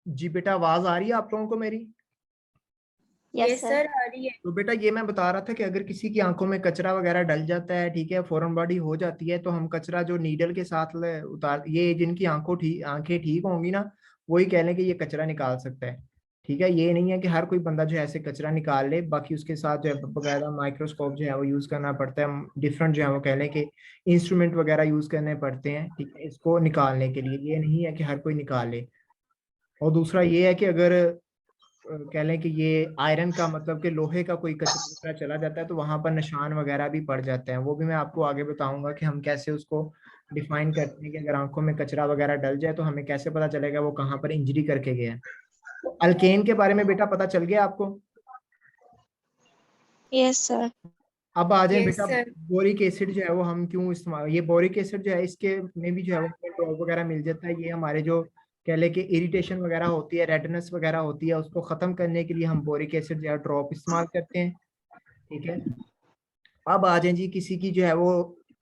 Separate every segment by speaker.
Speaker 1: जी बेटा, आवाज आ रही है आप लोगों को मेरी?
Speaker 2: यस सर, आ रही है।
Speaker 1: तो बेटा ये मैं बता रहा था कि अगर किसी की आंखों में कचरा वगैरह डल जाता है, ठीक है, फॉरेन बॉडी हो जाती है, तो हम कचरा जो नीडल के साथ उतार, ये जिनकी आंखें ठीक होंगी ना, वही कह लें कि ये कचरा निकाल सकता है। ठीक है, ये नहीं है कि हर कोई बंदा जो है ऐसे कचरा निकाल ले, बाकी उसके साथ जो है बकायदा माइक्रोस्कोप जो है वो यूज करना पड़ता है, डिफरेंट जो है वो कह लें कि इंस्ट्रूमेंट वगैरह यूज करने पड़ते हैं, ठीक है, इसको निकालने के लिए। ये नहीं है कि हर कोई निकाल ले। और दूसरा ये है कि अगर कह लें कि ये आयरन का मतलब कि लोहे का कोई कचरा वगैरह चला जाता है, तो वहां पर निशान वगैरह भी पड़ जाते हैं। वो भी मैं आपको आगे बताऊंगा कि हम कैसे उसको डिफाइन करते हैं कि अगर आंखों में कचरा वगैरह डल जाए तो हमें कैसे पता चलेगा वो कहाँ पर इंजरी करके गया है। तो अल्केन के बारे में बेटा पता चल गया आपको?
Speaker 3: Yes sir.
Speaker 1: अब आ जाए
Speaker 2: यस
Speaker 1: बेटा,
Speaker 2: सर।
Speaker 1: बोरिक एसिड जो है वो हम क्यों इस्तेमाल, ये बोरिक एसिड जो है इसके में भी जो है वो ड्रॉप वगैरह मिल जाता है। ये हमारे जो कह ले कि इरिटेशन वगैरह होती है, रेडनेस वगैरह होती है, उसको खत्म करने के लिए हम बोरिक एसिड जो है ड्रॉप इस्तेमाल करते हैं। ठीक है, अब आ जाए जी, किसी की जो है वो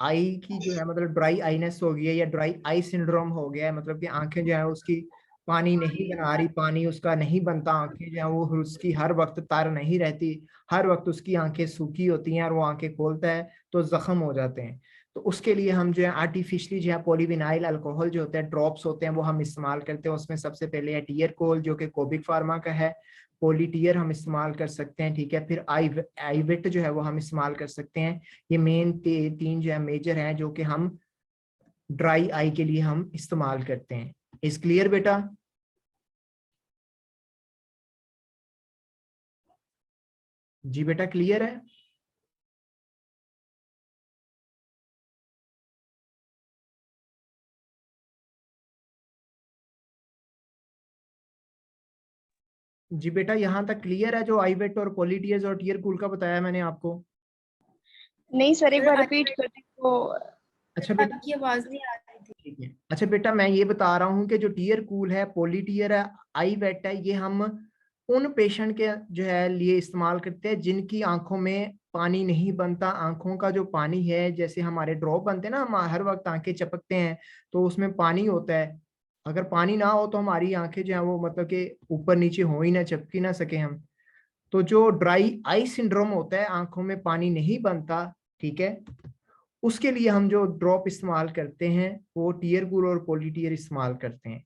Speaker 1: आई की जो है मतलब ड्राई आईनेस हो गई है या ड्राई आई सिंड्रोम हो गया है, मतलब कि आंखें जो है उसकी पानी नहीं बना रही, पानी उसका नहीं बनता, आंखें जो है वो उसकी हर वक्त तर नहीं रहती, हर वक्त उसकी आंखें सूखी होती हैं और वो आंखें खोलता है तो जख्म हो जाते हैं। तो उसके लिए हम जो है आर्टिफिशली जो है पॉलीविनाइल अल्कोहल जो होते हैं, ड्रॉप्स होते हैं, वो हम इस्तेमाल करते हैं। उसमें सबसे पहले है टीयर कोल जो कि कोबिक फार्मा का है, पोलीटियर हम इस्तेमाल कर सकते हैं। ठीक है, फिर आईवेट जो है वो हम इस्तेमाल कर सकते हैं। ये मेन तीन जो है मेजर हैं जो कि हम ड्राई आई के लिए हम इस्तेमाल करते हैं। इस क्लियर बेटा? जी बेटा, क्लियर है? जी बेटा, यहाँ तक क्लियर है जो आईवेट और पोलीटियर्स और टीयर कूल का बताया मैंने आपको?
Speaker 3: नहीं सर, एक
Speaker 2: सर
Speaker 3: बार रिपीट कर दें तो।
Speaker 1: अच्छा बेटा,
Speaker 2: आपकी आवाज नहीं आ रही थी।
Speaker 1: ठीक है। अच्छा बेटा, मैं ये बता रहा हूँ कि जो टीयर कूल है, पोलीटियर है, आई वेट है, ये हम उन पेशेंट के जो है लिए इस्तेमाल करते हैं जिनकी आंखों में पानी नहीं बनता। आंखों का जो पानी है, जैसे हमारे ड्रॉप बनते हैं ना, हम हर वक्त आंखें चपकते हैं तो उसमें पानी होता है। अगर पानी ना हो तो हमारी आंखें जो है वो मतलब कि ऊपर नीचे हो ही ना, चपकी ना सके हम। तो जो ड्राई आई सिंड्रोम होता है, आंखों में पानी नहीं बनता, ठीक है, उसके लिए हम जो ड्रॉप इस्तेमाल करते हैं वो टीयर कूल और पोलीटियर इस्तेमाल करते हैं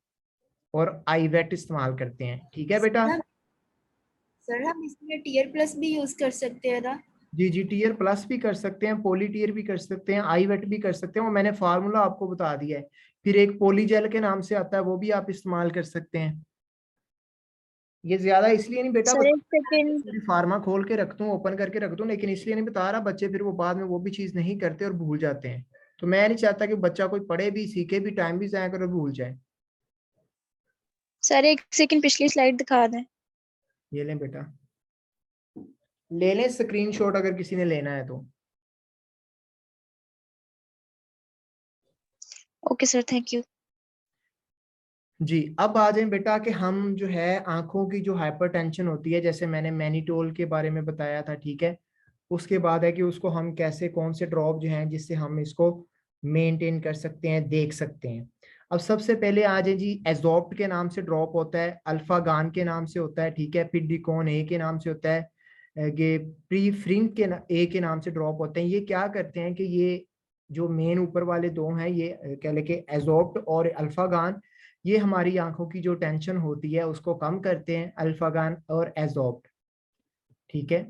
Speaker 1: और आईवेट इस्तेमाल करते हैं। ठीक है बेटा?
Speaker 2: सर हम इसमें टीयर प्लस भी यूज कर सकते हैं ना?
Speaker 1: जी जी, टीयर प्लस भी कर सकते हैं, पोलीटियर भी कर सकते हैं, आईवेट भी कर सकते हैं, वो मैंने फार्मूला आपको बता दिया है। फिर एक पोलीजेल के नाम से आता है, वो भी आप इस्तेमाल कर सकते हैं। ये ज्यादा इसलिए नहीं बेटा
Speaker 3: सर
Speaker 1: बता,
Speaker 3: एक सेकंड।
Speaker 1: पूरी फार्मा खोल के रख दूं, ओपन करके रख दूं, लेकिन इसलिए नहीं बता रहा, बच्चे फिर वो बाद में वो भी चीज नहीं करते और भूल जाते हैं। तो मैं नहीं चाहता कि बच्चा कोई पढ़े भी, सीखे भी, टाइम भी जाया करे और भूल जाए।
Speaker 3: सर एक सेकंड पिछली स्लाइड दिखा दें।
Speaker 1: ये लें बेटा, ले लें स्क्रीनशॉट अगर किसी ने लेना है तो।
Speaker 3: Okay sir, thank you.
Speaker 1: जी, अब आ जाए बेटा कि हम जो है आंखों की जो हाइपरटेंशन होती है, जैसे मैंने मैनिटोल के बारे में बताया था, ठीक है, उसके बाद है कि उसको हम कैसे, कौन से ड्रॉप जो हैं जिससे हम इसको मेंटेन कर सकते हैं, देख सकते हैं। अब सबसे पहले आ जाए जी, एजॉप्ट के नाम से ड्रॉप होता है, अल्फागान के नाम से होता है, ठीक है, फिर डिकॉन ए के नाम से होता है, ये प्रीफ्रिन के ए के नाम से ड्रॉप होते हैं। ये क्या करते हैं कि ये जो मेन ऊपर वाले दो हैं, ये कह लेके एजॉप्ट और अल्फागान, ये हमारी आंखों की जो टेंशन होती है उसको कम करते हैं, अल्फागान और एजॉप्ट। ठीक है,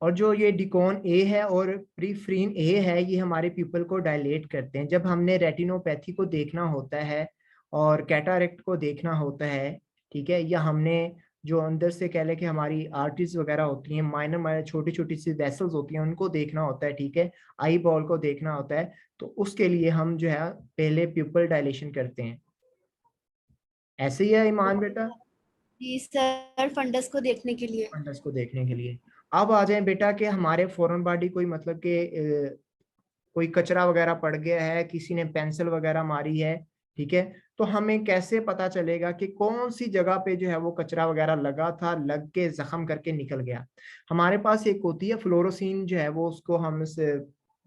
Speaker 1: और जो ये डिकॉन ए है और प्रीफ्रीन ए है, ये हमारे प्यूपल को डायलेट करते हैं। जब हमने रेटिनोपैथी को देखना होता है और कैटारेक्ट को देखना होता है, ठीक है, या हमने जो अंदर से कह लें कि हमारी आर्टरीज वगैरह होती हैं, माइनर माइनर छोटी छोटी सी वेसल्स होती हैं, उनको देखना होता है, ठीक है, आई बॉल को देखना होता है, तो उसके लिए हम जो है पहले प्यूपल डायलेशन करते हैं। ऐसे ही है ईमान बेटा?
Speaker 2: जी सर, फंडस को देखने के लिए।
Speaker 1: फंडस को देखने के लिए। अब आ जाए बेटा कि हमारे फॉरेन बॉडी कोई मतलब कि कोई कचरा वगैरह पड़ गया है, किसी ने पेंसिल वगैरह मारी है, ठीक है, तो हमें कैसे पता चलेगा कि कौन सी जगह पे जो है वो कचरा वगैरह लगा था, लग के जख्म करके निकल गया? हमारे पास एक होती है फ्लोरोसिन जो है वो, उसको हम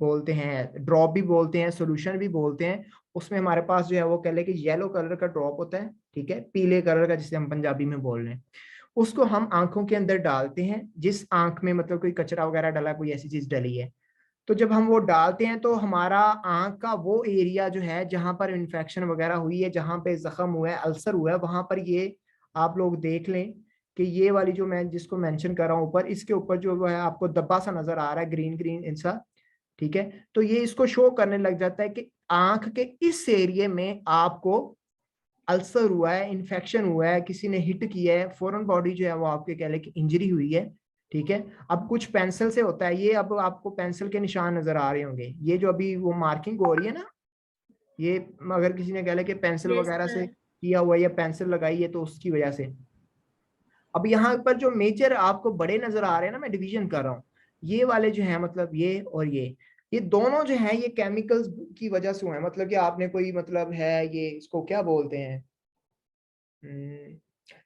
Speaker 1: बोलते हैं, ड्रॉप भी बोलते हैं, सोल्यूशन भी बोलते हैं। उसमें हमारे पास जो है वो कह ले कि येलो कलर का ड्रॉप होता है, ठीक है, पीले कलर का जिसे हम पंजाबी में बोल रहे हैं, उसको हम आंखों के अंदर डालते हैं। जिस आंख में मतलब कोई कचरा वगैरह डला, कोई ऐसी चीज डली है, तो जब हम वो डालते हैं तो हमारा आंख का वो एरिया जो है जहां पर इन्फेक्शन वगैरह हुई है, जहां पे जख्म हुआ है, अल्सर हुआ है, वहां पर ये आप लोग देख लें कि ये वाली जो मैं जिसको मेंशन कर रहा हूँ ऊपर, इसके ऊपर जो है आपको धब्बा सा नजर आ रहा है, ग्रीन ग्रीन इंसा, ठीक है, तो ये इसको शो करने लग जाता है कि आंख के इस एरिया में आपको अल्सर हुआ है, इन्फेक्शन हुआ है, किसी ने हिट किया है, फॉरेन बॉडी जो है वो आपके कह लें कि इंजरी हुई है, ठीक है। अब कुछ पेंसिल से होता है, ये अब आपको पेंसिल के निशान नजर आ रहे होंगे, ये जो अभी वो मार्किंग हो रही है ना, ये अगर किसी ने कह लें कि पेंसिल
Speaker 2: यस
Speaker 1: वगैरह से
Speaker 2: सर।
Speaker 1: किया हुआ है या पेंसिल लगाई है तो उसकी वजह से। अब यहाँ पर जो मेजर आपको बड़े नजर आ रहे हैं ना, मैं डिवीजन कर रहा हूँ, ये वाले जो है मतलब ये और ये दोनों जो है ये केमिकल्स की वजह से हुए हैं। मतलब कि आपने कोई मतलब है, ये इसको क्या बोलते हैं,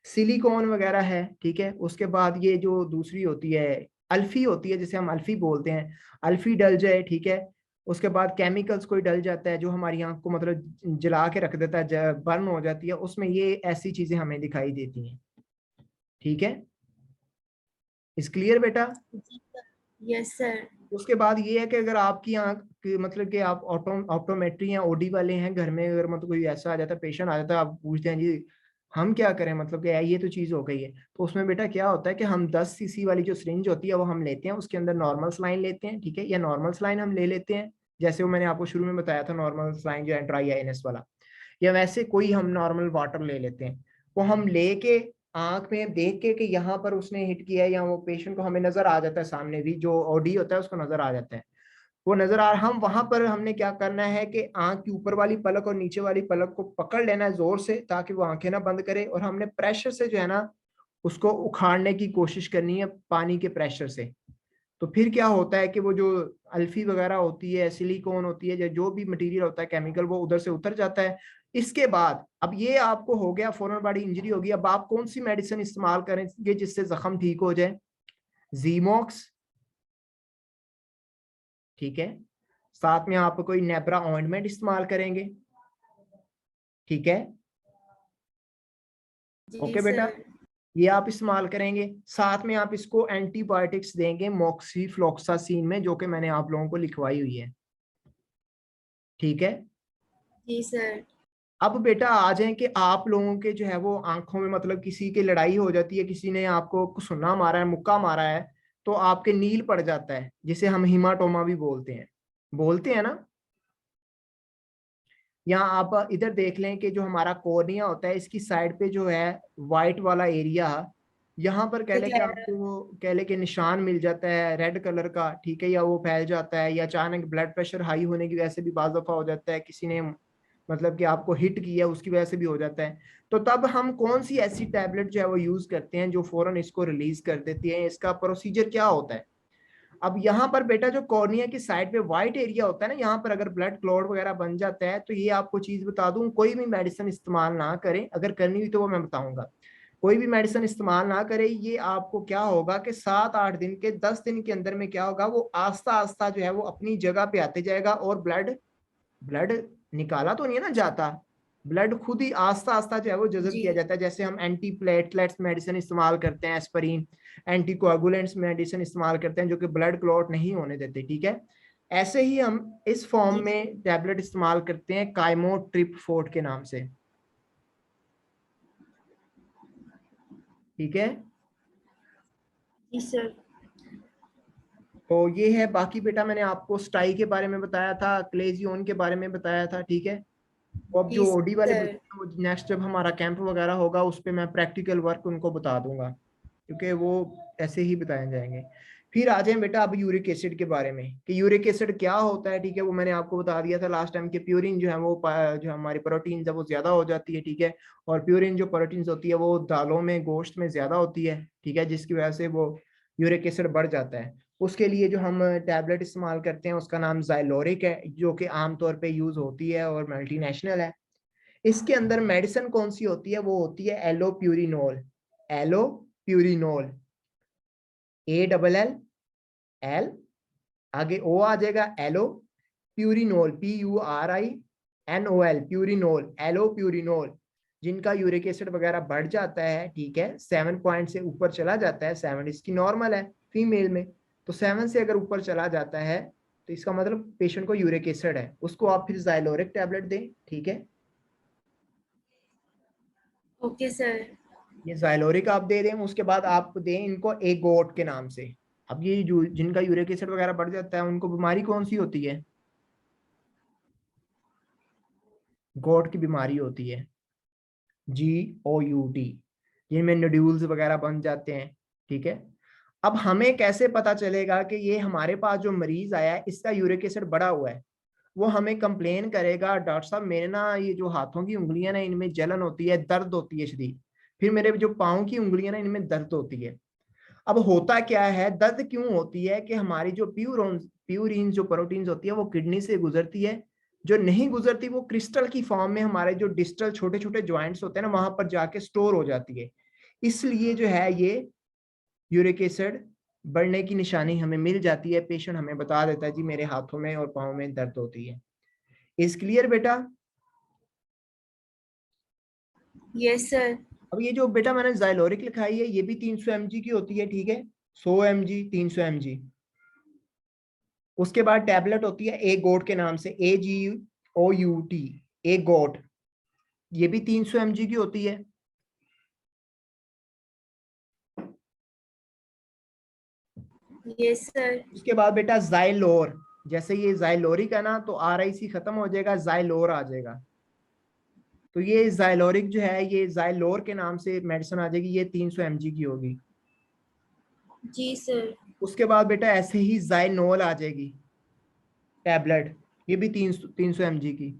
Speaker 1: सिलिकॉन वगैरह है, ठीक है। उसके बाद ये जो दूसरी होती है अल्फी होती है, जिसे हम अल्फी बोलते हैं, अल्फी डल जाए, ठीक है। उसके बाद केमिकल्स कोई डल जाता है जो हमारी आंख को मतलब जला के रख देता है, बर्न हो जाती है, उसमें ये ऐसी चीजें हमें दिखाई देती हैं, ठीक है। इस क्लियर बेटा?
Speaker 2: जी सर। Yes sir.
Speaker 1: उसके बाद ये है कि अगर आपकी आंख मतलब कि आप ऑप्टोमेट्री या ओडी वाले हैं घर में, अगर मतलब कोई ऐसा आ जाता है, पेशेंट आ जाता है, आप पूछते हैं जी हम क्या करें, मतलब कि ये तो चीज हो गई है, तो उसमें बेटा क्या होता है कि हम 10 सीसी वाली जो सिरिंज होती है वो हम लेते हैं, उसके अंदर नॉर्मल सलाइन लेते हैं, ठीक है, या नॉर्मल सलाइन हम ले लेते हैं, जैसे वो मैंने आपको शुरू में बताया था नॉर्मल सलाइन जो है ड्राई आईएनएस वाला, या वैसे कोई हम नॉर्मल वाटर ले लेते हैं, वो हम लेके आंख में देख के कि यहाँ पर उसने हिट किया है, या वो पेशेंट को हमें नजर आ जाता है, सामने भी जो ओडी होता है उसको नजर आ जाता है, वो नजर आ रहा, हम वहां पर हमने क्या करना है कि आंख की ऊपर वाली पलक और नीचे वाली पलक को पकड़ लेना है जोर से, ताकि वो आंखें ना बंद करे, और हमने प्रेशर से जो है ना उसको उखाड़ने की कोशिश करनी है, पानी के प्रेशर से। तो फिर क्या होता है कि वो जो अल्फी वगैरह होती है, सिलिकॉन होती है, या जो भी मटेरियल होता है केमिकल, वो उधर से उतर जाता है। इसके बाद अब ये आपको हो गया फॉरेन बॉडी इंजरी होगी, अब आप कौन सी मेडिसिन इस्तेमाल करेंगे जिससे जख्म ठीक हो जाए? जीमोक्स, ठीक है, साथ में आप कोई नेब्रा ऑइंटमेंट इस्तेमाल करेंगे, ठीक है,
Speaker 2: जी
Speaker 1: ओके बेटा,
Speaker 2: सर।
Speaker 1: ये आप इस्तेमाल करेंगे। साथ में आप इसको एंटीबायोटिक्स देंगे मॉक्सीफ्लोक्सासिन में, जो कि मैंने आप लोगों को लिखवाई हुई है, ठीक है।
Speaker 2: जी सर।
Speaker 1: अब बेटा आ जाए कि आप लोगों के जो है वो आंखों में मतलब किसी की लड़ाई हो जाती है, किसी ने आपको सुन्ना मारा है, मुक्का मारा है, तो आपके नील पड़ जाता है, जिसे हम हिमाटोमा भी बोलते हैं ना। यहाँ आप इधर देख लें कि जो हमारा कॉर्निया होता है, इसकी साइड पे जो है वाइट वाला एरिया, यहाँ पर कह
Speaker 2: तो
Speaker 1: लें कि
Speaker 2: क्या
Speaker 1: आपको वो कह लें कि निशान मिल जाता है रेड कलर का, ठीक है, या वो फैल जाता है, या अचानक ब्लड प्रेशर हाई होने की वजह से भी बाज़ दफा हो जाता है, किसी ने मतलब कि आपको हिट किया उसकी वजह से भी हो जाता है। तो तब हम कौन सी ऐसी टैबलेट जो है वो यूज करते हैं जो फौरन इसको रिलीज कर देती है? इसका प्रोसीजर क्या होता है? अब यहाँ पर बेटा जो कॉर्निया की साइड पे व्हाइट एरिया होता है ना, यहाँ पर अगर ब्लड क्लॉट वगैरह बन जाता है, तो ये आपको चीज बता दूं, कोई भी मेडिसिन इस्तेमाल ना करें, अगर करनी हुई तो वो मैं बताऊंगा। कोई भी मेडिसिन इस्तेमाल ना करें, ये आपको क्या होगा कि 7-8 दिन के 10 दिन के अंदर में क्या होगा, वो आस्ता आस्ता जो है वो अपनी जगह पे आते जाएगा, और ब्लड ब्लड निकाला तो नहीं है ना जाता, ब्लड खुद ही आस्ता आस्ता जो है वो जज़ब
Speaker 2: जी।
Speaker 1: किया जाता है। जैसे हम एंटी प्लेटलेट्स मेडिसिन इस्तेमाल करते हैं, एस्पिरिन, एंटी कोagulants मेडिसिन इस्तेमाल करते हैं जो कि ब्लड क्लॉट नहीं होने देते, ठीक है। ऐसे ही हम इस फॉर्म
Speaker 2: जी।
Speaker 1: में टैबलेट इस्तेमाल करते हैं काइमोट्रिपफोर्ट के नाम से, ठीक है।
Speaker 2: जी सर।
Speaker 1: तो ये है, बाकी बेटा मैंने आपको स्टाई के बारे में बताया था, क्लेजियोन के बारे में बताया था, ठीक है। वो अब
Speaker 2: जी
Speaker 1: जो ओडी वाले
Speaker 2: सर।
Speaker 1: बच्चे हैं, वो नेक्स्ट जब हमारा कैंप वगैरह होगा उस पर मैं प्रैक्टिकल वर्क उनको बता दूंगा, क्योंकि वो ऐसे ही बताए जाएंगे। फिर आ जाए बेटा अब यूरिक एसिड के बारे में, कि यूरिक एसिड क्या होता है, ठीक है। वो मैंने आपको बता दिया था लास्ट टाइम कि प्यूरिन जो है वो जो हमारी प्रोटीन है वो ज्यादा हो जाती है, ठीक है। और प्यूरिन जो प्रोटीन होती है वो दालों में, गोश्त में ज्यादा होती है, ठीक है, जिसकी वजह से वो यूरिक एसिड बढ़ जाता है। उसके लिए जो हम टैबलेट इस्तेमाल करते हैं उसका नाम जाइलोरिक है, जो कि आमतौर पे यूज होती है और मल्टीनेशनल है। इसके अंदर मेडिसिन कौन सी होती है? वो होती है एलोप्यूरिनोल। एलोप्यूरिनोल, ALL, आगे ओ आ जाएगा, एलो प्यूरिनोल, PURINOL, प्यूरिनोल, एलोप्यूरिनोल। जिनका यूरिक एसिड वगैरह बढ़ जाता है, ठीक है, 7 पॉइंट से ऊपर चला जाता है, 7 इसकी नॉर्मल है फीमेल में, तो 7 से अगर ऊपर चला जाता है तो इसका मतलब पेशेंट को यूरिक एसिड है, उसको आप फिर ज़ाइलोरिक टैबलेट दें, ठीक है।
Speaker 2: Okay sir.
Speaker 1: ये ज़ाइलोरिक आप दे दें, उसके बाद आप दें इनको एगोट के नाम से। अब ये जो जिनका यूरिक एसिड वगैरह बढ़ जाता है उनको बीमारी कौन सी होती है? गोट की बीमारी होती है, GOUT, जिनमें नोड्यूल्स वगैरह बन जाते हैं, ठीक है। अब हमें कैसे पता चलेगा कि ये हमारे पास जो मरीज आया है इसका यूरिक एसिड बढ़ा हुआ है? वो हमें कंप्लेन करेगा, डॉक्टर साहब मेरे ना ये जो हाथों की उंगलियां ना इनमें जलन होती है, दर्द होती है शदीद, फिर मेरे जो पाँव की उंगलियां ना इनमें दर्द होती है। अब होता क्या है, दर्द क्यों होती है कि हमारी जो प्यूरिन जो प्रोटीन्स होती है वो किडनी से गुजरती है, जो नहीं गुजरती वो क्रिस्टल की फॉर्म में हमारे जो डिस्टल छोटे छोटे ज्वाइंट्स होते हैं ना वहां पर जाके स्टोर हो जाती है। इसलिए जो है ये यूरिक एसिड बढ़ने की निशानी हमें मिल जाती है, पेशेंट हमें बता देता है जी मेरे हाथों में और पाँव में दर्द होती है। इज क्लियर बेटा?
Speaker 2: Yes sir.
Speaker 1: अब ये जो बेटा मैंने ज़ाइलोरिक लिखाई है ये भी 300 mg की होती है, ठीक है, 100 mg 300 mg। उसके बाद टैबलेट होती है ए गोट के नाम से, AGOUT, ए गोट, ये भी 300 mg की होती है।
Speaker 2: Yes sir.
Speaker 1: उसके बाद बेटा ज़ाइलोर, जैसे ये ज़ाइलोरिक है ना तो RIC खत्म हो जाएगा, ज़ाइलोर आ जाएगा, तो ये ज़ाइलोरिक जो है ये ज़ाइलोर के नाम से मेडिसिन आ जाएगी, ये 300 mg की होगी।
Speaker 2: जी सर।
Speaker 1: उसके बाद बेटा ऐसे ही ज़ाइनोल आ जाएगी टैबलेट, ये भी 300 mg की।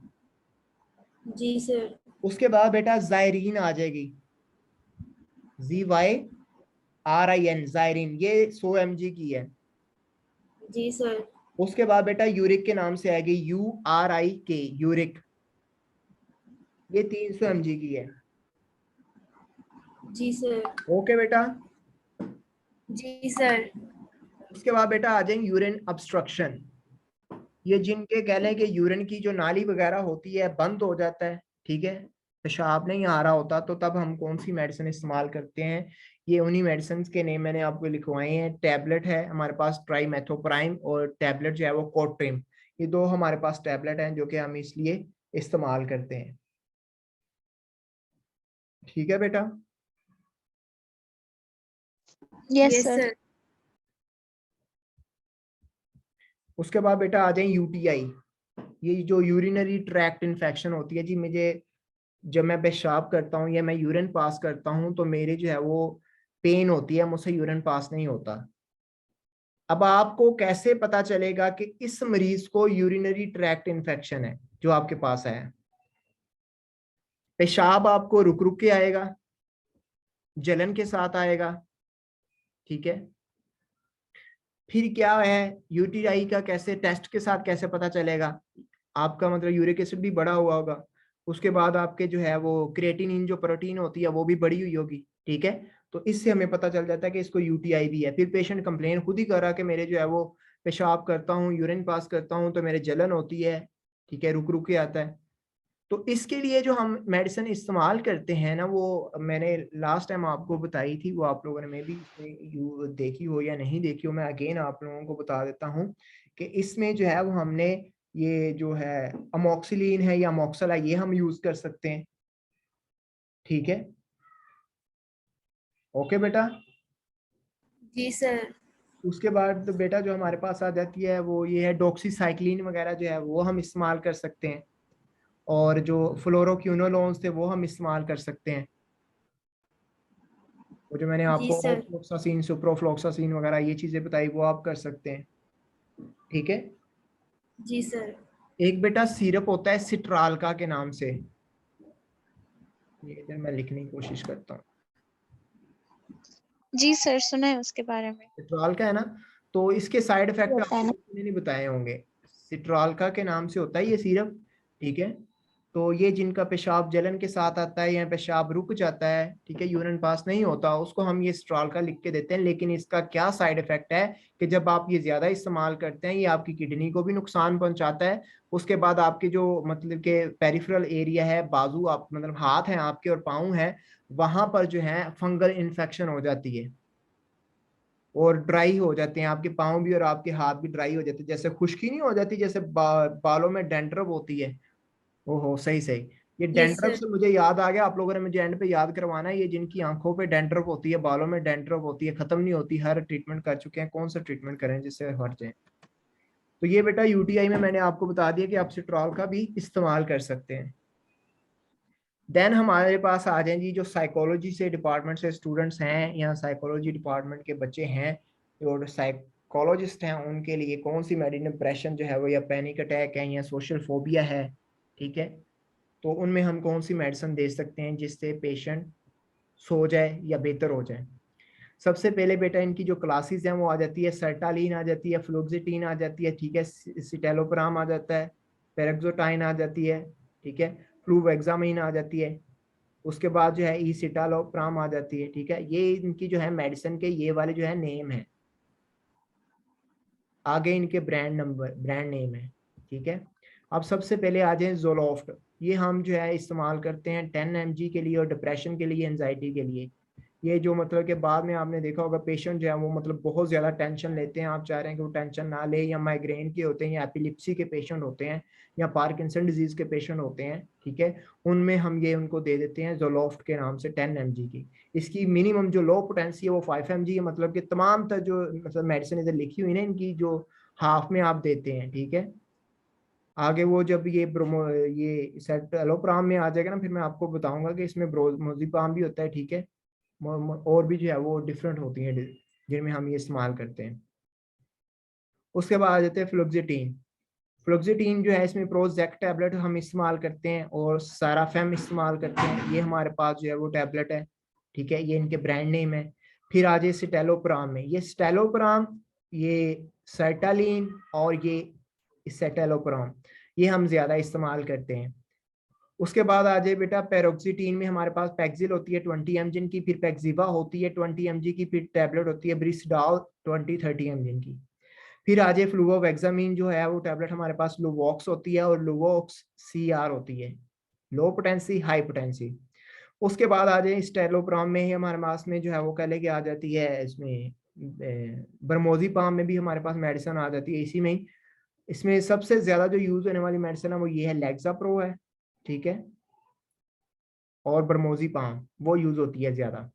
Speaker 2: जी सर।
Speaker 1: उसके बाद बेटा ज़ायरीन आ जाएगी, ZYRIN, ज़ायरीन, ये 100 mg की है।
Speaker 2: जी सर।
Speaker 1: उसके बाद बेटा यूरिक के नाम से आएगी, URIK, यूरिक, ये 300 mg की है।
Speaker 2: जी सर।
Speaker 1: ओके बेटा।
Speaker 2: जी सर।
Speaker 1: उसके बाद बेटा आ जाएंगे यूरिन ऑब्स्ट्रक्शन, ये जिनके कह लें कि यूरिन की जो नाली वगैरह होती है बंद हो जाता है, ठीक है, पेशाब नहीं आ रहा होता, तो तब हम कौन सी मेडिसिन इस्तेमाल करते हैं? ये उन्हीं मेडिसिन के नेम मैंने आपको लिखवाए हैं। टैबलेट है हमारे पास ट्राइमेथोप्राइम, और टैबलेट जो है वो कोट्रिम, ये दो हमारे पास टैबलेट हैं जो कि हम इसलिए इस्तेमाल करते हैं, ठीक है बेटा।
Speaker 3: Yes
Speaker 2: yes
Speaker 3: sir.
Speaker 2: सर।
Speaker 1: उसके बाद बेटा आ जाए UTI, ये जो यूरिनरी ट्रैक्ट इन्फेक्शन होती है जी, मुझे जब मैं पेशाब करता हूँ या मैं यूरिन पास करता हूँ तो मेरे जो है वो पेन होती है, मुझसे यूरिन पास नहीं होता। अब आपको कैसे पता चलेगा कि इस मरीज को यूरिनरी ट्रैक्ट इन्फेक्शन है जो आपके पास है? पेशाब आपको रुक रुक के आएगा, जलन के साथ आएगा, ठीक है। फिर क्या है, UTI का कैसे टेस्ट के साथ कैसे पता चलेगा? आपका मतलब यूरिक एसिड भी बढ़ा हुआ होगा, उसके बाद आपके जो है वो क्रिएटिनिन जो प्रोटीन होती है वो भी बढ़ी हुई होगी, ठीक है। तो इससे हमें पता चल जाता है कि इसको UTI भी है। फिर पेशेंट कंप्लेन खुद ही कर रहा कि मेरे जो है वो पेशाब करता हूँ यूरिन पास करता हूँ तो मेरे जलन होती है, ठीक है, रुक रुक के आता है। तो इसके लिए जो हम मेडिसिन इस्तेमाल करते हैं ना, वो मैंने लास्ट टाइम आपको बताई थी, वो आप लोगों ने मे भी देखी हो या नहीं देखी हो, मैं अगेन आप लोगों को बता देता हूँ कि इसमें जो है वो हमने ये जो है अमोक्सिलिन है या अमोक्सल है, ये हम यूज कर सकते हैं, ठीक है। ओके बेटा।
Speaker 2: जी सर।
Speaker 1: उसके बाद तो बेटा जो हमारे पास आ जाती है वो ये है डॉक्सीसाइक्लिन वगैरह जो है वो हम इस्तेमाल कर सकते हैं, और जो फ्लोरोक्विनोलोन्स थे वो हम इस्तेमाल कर सकते हैं, वो जो मैंने
Speaker 2: जी
Speaker 1: आपको
Speaker 2: सर।
Speaker 1: ऑफ्लोक्सासिन सुप्रोफ्लोक्सासिन वगैरह ये चीजें बताई वो आप कर सकते हैं, ठीक है।
Speaker 2: जी सर।
Speaker 1: एक बेटा सिरप होता है सिट्रालका के नाम से, ये इधर मैं लिखने की कोशिश करता हूँ।
Speaker 3: जी सर, सुना है उसके बारे में।
Speaker 1: सिट्रालका है ना, तो इसके साइड इफेक्ट
Speaker 3: होता है
Speaker 1: आपको
Speaker 3: ना।
Speaker 1: किसी ने नहीं बताए होंगे। सिट्रालका के नाम से होता है ये सिरप, ठीक है। तो ये जिनका पेशाब जलन के साथ आता है या पेशाब रुक जाता है, ठीक है, यूरिन पास नहीं होता, उसको हम ये स्ट्रॉल का लिख के देते हैं। लेकिन इसका क्या साइड इफेक्ट है कि जब आप ये ज्यादा इस्तेमाल करते हैं, ये आपकी किडनी को भी नुकसान पहुंचाता है। उसके बाद आपके जो मतलब के पेरिफेरल एरिया है, बाजू आप मतलब हाथ है आपके और पाँव है, वहां पर जो है फंगल इन्फेक्शन हो जाती है और ड्राई हो जाते हैं आपके पाँव भी और आपके हाथ भी ड्राई हो जाते हैं। जैसे खुश्की नहीं हो जाती, जैसे बालों में डैंड्रफ होती है। ओहो, सही सही। ये
Speaker 2: यस
Speaker 1: डैंड्रफ
Speaker 2: सर।
Speaker 1: से मुझे याद आ गया, आप लोगों ने मुझे एंड पे याद करवाना है, ये जिनकी आंखों पे डैंड्रफ होती है, बालों में डैंड्रफ होती है, खत्म नहीं होती, हर ट्रीटमेंट कर चुके हैं, कौन सा ट्रीटमेंट करें जिससे हट जाए। तो ये बेटा यूटीआई में मैंने आपको बता दिया कि आप सिट्रॉल का भी इस्तेमाल कर सकते हैं। देन हमारे पास आ जाए जी जो साइकोलॉजी से डिपार्टमेंट से स्टूडेंट्स हैं या साइकोलॉजी डिपार्टमेंट के बच्चे हैं और साइकोलॉजिस्ट हैं, उनके लिए कौन सी मेडिसिन, डिप्रेशन जो है वो या पैनिक अटैक है या सोशल फोबिया है, ठीक है, तो उनमें हम कौन सी मेडिसिन दे सकते हैं जिससे पेशेंट सो जाए या बेहतर हो जाए। सबसे पहले बेटा इनकी जो क्लासेस हैं वो आ जाती है, सर्टालिन आ जाती है, फ्लोक्सिटीन आ जाती है, ठीक है, सिटेलोप्राम आ जाता है, पेरेक्सोटाइन आ जाती है, ठीक है, फ्लूवेक्सामिन आ जाती है, उसके बाद जो है ई सिटालोप्राम आ जाती है, ठीक है। ये इनकी जो है मेडिसिन के ये वाले जो है नेम है, आगे इनके ब्रांड नेम है, ठीक है। अब सबसे पहले आ जाए जोलोफ्ट, ये हम जो है इस्तेमाल करते हैं 10 mg के लिए और डिप्रेशन के लिए, एंजाइटी के लिए। ये जो मतलब कि बाद में आपने देखा होगा पेशेंट जो है वो मतलब बहुत ज़्यादा टेंशन लेते हैं, आप चाह रहे हैं कि वो टेंशन ना ले, या माइग्रेन के होते हैं या एपिलिप्सी के पेशेंट होते हैं या पार्किंसन डिजीज़ के पेशेंट होते हैं, ठीक है, उनमें हम ये उनको दे देते हैं जोलोफ्ट के नाम से 10 mg की। इसकी मिनिमम जो लो पोटेंसी है वो 5 mg है, मतलब कि तमाम तर जो मतलब मेडिसिन इधर लिखी हुई ना इनकी जो हाफ में आप देते हैं, ठीक है। आगे वो जब ये सेट एलोप्राम में आ जाएगा ना, फिर मैं आपको बताऊंगा कि इसमें ब्रोमोजिपाम भी होता है, ठीक है, और भी जो है वो डिफरेंट होती हैं जिनमें हम ये इस्तेमाल करते हैं। उसके बाद आ जाते हैं फ्लुक्सिटीन। फ्लुक्सिटीन जो है इसमें प्रोजेक्ट टैबलेट हम इस्तेमाल करते हैं और साराफेम इस्तेमाल करते हैं, ये हमारे पास जो है वो टैबलेट है, ठीक है, ये इनके ब्रांड नेम है। फिर आ जाए स्टेलोप्राम में, ये स्टेलोप्राम, ये सर्टालिन और ये सेटेलोप्राम, ये हम ज्यादा इस्तेमाल करते हैं। उसके बाद आ जाए बेटा पेरोक्सिटीन में हमारे पास पैक्सिल होती है 20 mg की, फिर पैक्सिवा होती है 20 mg की, फिर टैबलेट होती है ब्रिसडाल 20-30 mg की। फिर आ जाए फ्लूवोवेक्सामिन जो है वो टैबलेट हमारे पास लुवॉक्स होती है और लुवॉक्स CR होती है, लो पोटेंसी हाई पोटेंसी। उसके बाद आ जाए स्टेलोप्राम में ही हमारे पास में जो है वो कह लेके आ जाती है, इसमें बरमोजिपाम में भी हमारे पास मेडिसिन आ जाती है इसी में ही। इसमें सबसे ज्यादा जो यूज होने वाली मेडिसिन है वो ये है लेक्साप्रो है, ठीक है, और बरमोजिपाम वो यूज होती है ज्यादा।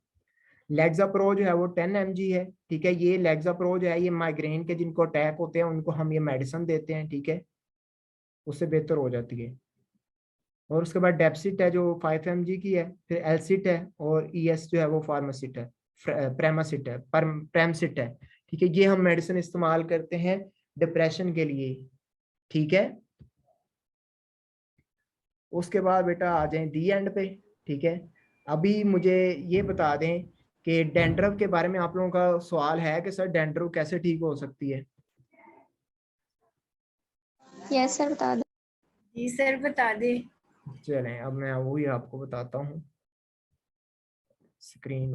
Speaker 1: लेक्साप्रो जो है वो 10 mg है, ठीक है, ये लेक्साप्रो जो है ये माइग्रेन के जिनको अटैक होते हैं उनको हम ये मेडिसिन देते हैं, ठीक है, उससे बेहतर हो जाती है। और उसके बाद डेप्सिट है जो 5 mg की है, फिर एलसिट है और ES जो है वो फार्मासिट है, प्रेमासिट है, प्रेमसिट है, ठीक है। ये हम मेडिसिन इस्तेमाल करते हैं डिप्रेशन के लिए, ठीक है। उसके बाद बेटा आ जाए डी एंड पे, ठीक है। अभी मुझे ये बता दें कि डैंड्रफ के बारे में आप लोगों का सवाल है कि सर डैंड्रफ कैसे ठीक हो सकती है।
Speaker 3: यस सर बता दो।
Speaker 2: जी सर बता दे।
Speaker 1: चलें अब मैं वही आपको बताता हूँ, स्क्रीन